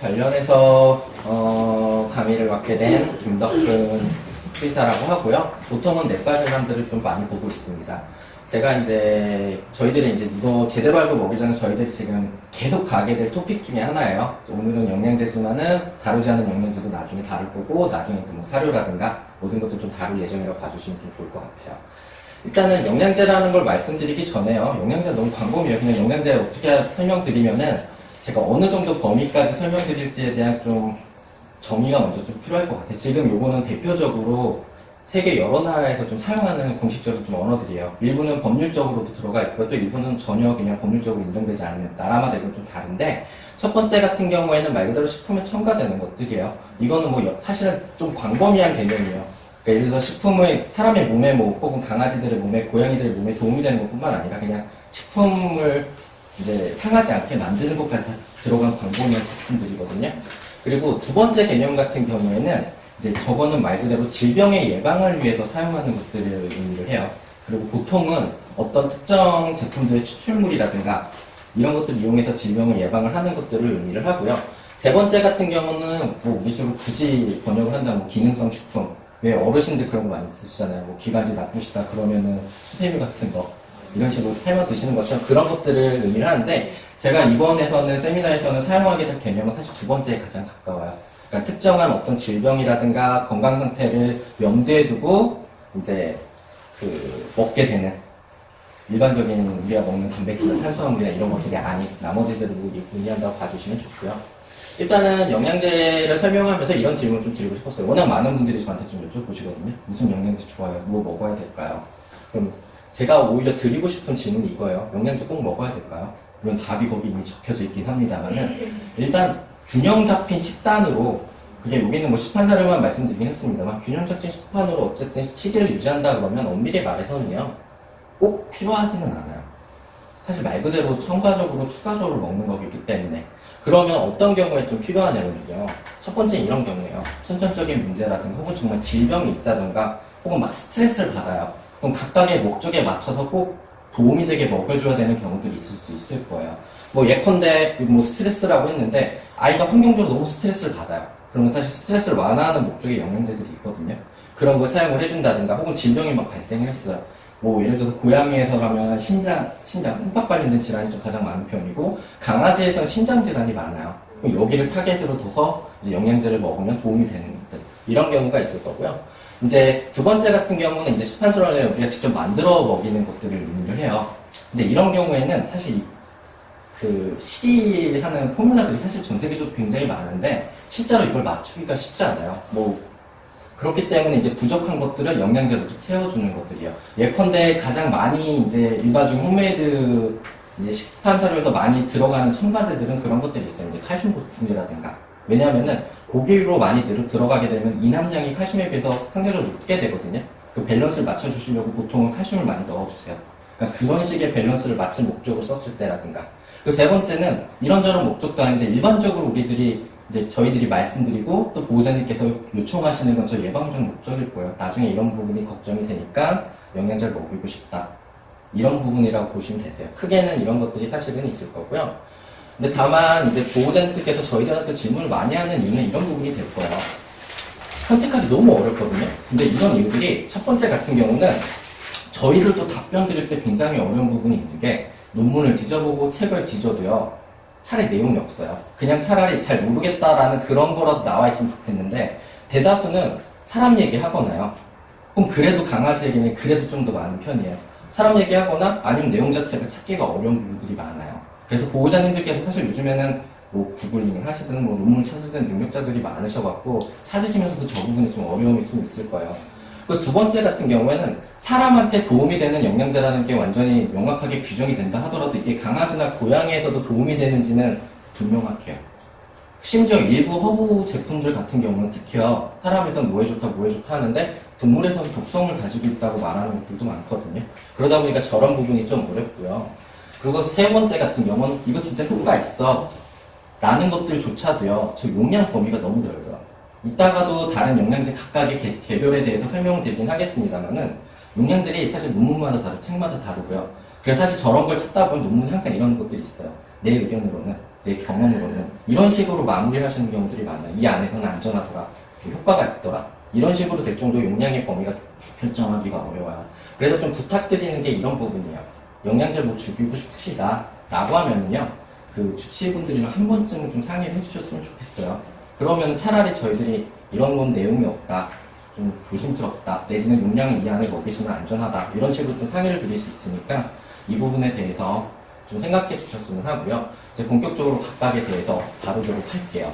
관련해서 강의를 맡게 된 김덕근 의사라고 하고요. 보통은 내과 질환들을 좀 많이 보고 있습니다. 제가 이제 저희들이 이제 이거 제대로 알고 먹기 전에 저희들이 지금 계속 가게 될 토픽 중에 하나예요. 오늘은 영양제지만은 다루지 않은 영양제도 나중에 다룰 거고, 나중에 뭐 사료라든가 모든 것도 좀 다룰 예정이라고 봐주시면 좀 좋을 것 같아요. 일단은 영양제라는 걸 말씀드리기 전에요. 영양제 너무 광범위해요. 그냥 영양제 어떻게 설명드리면은 제가 어느 정도 범위까지 설명드릴지에 대한 좀 정의가 먼저 좀 필요할 것 같아요. 지금 요거는 대표적으로 세계 여러 나라에서 좀 사용하는 공식적인 좀 언어들이에요. 일부는 법률적으로도 들어가 있고 또 일부는 전혀 그냥 법률적으로 인정되지 않는 나라마다 이건 좀 다른데, 첫 번째 같은 경우에는 말 그대로 식품에 첨가되는 것들이에요. 이거는 뭐 사실은 좀 광범위한 개념이에요. 그러니까 예를 들어서 식품을 사람의 몸에 뭐 혹은 강아지들의 몸에, 고양이들의 몸에 도움이 되는 것뿐만 아니라 그냥 식품을 이제 상하지 않게 만드는 것까지 들어간 광범위한 제품들이거든요. 그리고 두 번째 개념 같은 경우에는 이제 저거는 말 그대로 질병의 예방을 위해서 사용하는 것들을 의미를 해요. 그리고 보통은 어떤 특정 제품들의 추출물이라든가 이런 것들을 이용해서 질병을 예방을 하는 것들을 의미를 하고요. 세 번째 같은 경우는 뭐 우리식으로 굳이 번역을 한다면 뭐 기능성 식품. 왜 어르신들 그런 거 많이 쓰시잖아요. 뭐 기관지 나쁘시다 그러면은 수세미 같은 거 이런 식으로 사용해 드시는 것처럼 그런 것들을 의미를 하는데, 제가 이번에서는 세미나에서는 사용하게 될 개념은 사실 두 번째에 가장 가까워요. 그러니까 특정한 어떤 질병이라든가 건강 상태를 염두에 두고 이제 먹게 되는 일반적인 우리가 먹는 단백질이나 탄수화물이나 이런 것들이 아닌 나머지들을 의미한다고 봐주시면 좋고요. 일단은 영양제를 설명하면서 이런 질문을 좀 드리고 싶었어요. 워낙 많은 분들이 저한테 좀 여쭤보시거든요. 무슨 영양제 좋아요? 뭐 먹어야 될까요? 그럼 제가 오히려 드리고 싶은 질문이 이거예요. 영양제 꼭 먹어야 될까요? 물론 답이 거기 이미 적혀져 있긴 합니다만은, 일단 균형 잡힌 식단으로, 그게 여기는 뭐 시판사료만 말씀드리긴 했습니다만, 균형 잡힌 식판으로 어쨌든 시계를 유지한다 그러면 엄밀히 말해서는요, 꼭 필요하지는 않아요. 사실 말 그대로 첨가적으로 추가적으로 먹는 거기 때문에. 그러면 어떤 경우에 좀 필요하냐면요, 첫 번째는 이런 경우예요. 선천적인 문제라든가 혹은 정말 질병이 있다든가 혹은 막 스트레스를 받아요. 그럼 각각의 목적에 맞춰서 꼭 도움이 되게 먹여줘야 되는 경우들이 있을 수 있을 거예요. 뭐 예컨대 뭐 스트레스라고 했는데 아이가 환경적으로 너무 스트레스를 받아요. 그러면 사실 스트레스를 완화하는 목적의 영양제들이 있거든요. 그런 걸 사용을 해준다든가, 혹은 질병이 막 발생을 했어요. 뭐 예를 들어서 고양이에서라면 신장 흠박 관련된 질환이 좀 가장 많은 편이고, 강아지에서는 신장 질환이 많아요. 그럼 여기를 타겟으로 둬서 이제 영양제를 먹으면 도움이 되는 것들, 이런 경우가 있을 거고요. 이제 두 번째 같은 경우는 이제 시판소를 우리가 직접 만들어 먹이는 것들을 의미를 해요. 근데 이런 경우에는 사실 시기하는 포뮬라들이 사실 전 세계적으로 굉장히 많은데 실제로 이걸 맞추기가 쉽지 않아요. 뭐 그렇기 때문에 이제 부족한 것들을 영양제로 또 채워주는 것들이요. 예컨대 가장 많이 이제 일반적인 홈메이드 이제 식판 사료에서 많이 들어가는 첨가제들은 그런 것들이 있어요. 이제 칼슘 보충제라든가. 왜냐하면은 고기로 많이 들어가게 되면 이함량이 칼슘에 비해서 상대적으로 높게 되거든요. 그 밸런스를 맞춰주시려고 보통은 칼슘을 많이 넣어주세요. 그러니까 그런 식의 밸런스를 맞춘 목적으로 썼을 때라든가. 그 세 번째는 이런저런 목적도 아닌데 일반적으로 우리들이 이제 저희들이 말씀드리고 또 보호자님께서 요청하시는 건 저 예방적 목적일 거예요. 나중에 이런 부분이 걱정이 되니까 영양제를 먹이고 싶다. 이런 부분이라고 보시면 되세요. 크게는 이런 것들이 사실은 있을 거고요. 근데 다만 이제 보호자님께서 저희들한테 질문을 많이 하는 이유는 이런 부분이 될 거예요. 선택하기 너무 어렵거든요. 근데 이런 이유들이, 첫 번째 같은 경우는 저희들도 답변 드릴 때 굉장히 어려운 부분이 있는 게, 논문을 뒤져보고 책을 뒤져도요, 차라리 내용이 없어요. 그냥 차라리 잘 모르겠다라는 그런 거라도 나와 있으면 좋겠는데, 대다수는 사람 얘기하거나요. 그럼 그래도 강아지 얘기는 그래도 좀 더 많은 편이에요. 사람 얘기하거나 아니면 내용 자체가 찾기가 어려운 부분들이 많아요. 그래서 보호자님들께서 사실 요즘에는 뭐 구글링을 하시든 뭐 논문 찾으시는 능력자들이 많으셔갖고 찾으시면서도 저 부분이 좀 어려움이 좀 있을 거예요. 그 두 번째 같은 경우에는 사람한테 도움이 되는 영양제라는 게 완전히 명확하게 규정이 된다 하더라도 이게 강아지나 고양이에서도 도움이 되는지는 불명확해요. 심지어 일부 허브 제품들 같은 경우는 특히요, 사람에선 뭐에 좋다 뭐에 좋다 하는데 동물에서는 독성을 가지고 있다고 말하는 것들도 많거든요. 그러다 보니까 저런 부분이 좀 어렵고요. 그리고 세 번째 같은 경우는 이거 진짜 효과 있어 라는 것들조차도요, 저 용량 범위가 너무 넓어요. 이따가도 다른 영양제 각각의 개별에 대해서 설명을 드리긴 하겠습니다만은, 용량들이 사실 논문마다 다르고 책마다 다르고요. 그래서 사실 저런 걸 찾다 보면 논문에 항상 이런 것들이 있어요. 내 의견으로는 내 경험으로는 이런 식으로 마무리를 하시는 경우들이 많아요. 이 안에서는 안전하더라, 효과가 있더라, 이런 식으로 될 정도 용량의 범위가 결정하기가 어려워요. 그래서 좀 부탁드리는 게 이런 부분이에요. 영양제를 뭐 죽이고 싶으시다 라고 하면은요, 그 주치의분들이랑 한 번쯤은 좀 상의를 해주셨으면 좋겠어요. 그러면 차라리 저희들이 이런 건 내용이 없다, 좀 조심스럽다, 내지는 용량을 이 안에 먹이시면 안전하다, 이런 식으로 좀 상의를 드릴 수 있으니까 이 부분에 대해서 좀 생각해 주셨으면 하고요. 이제 본격적으로 각각에 대해서 다루도록 할게요.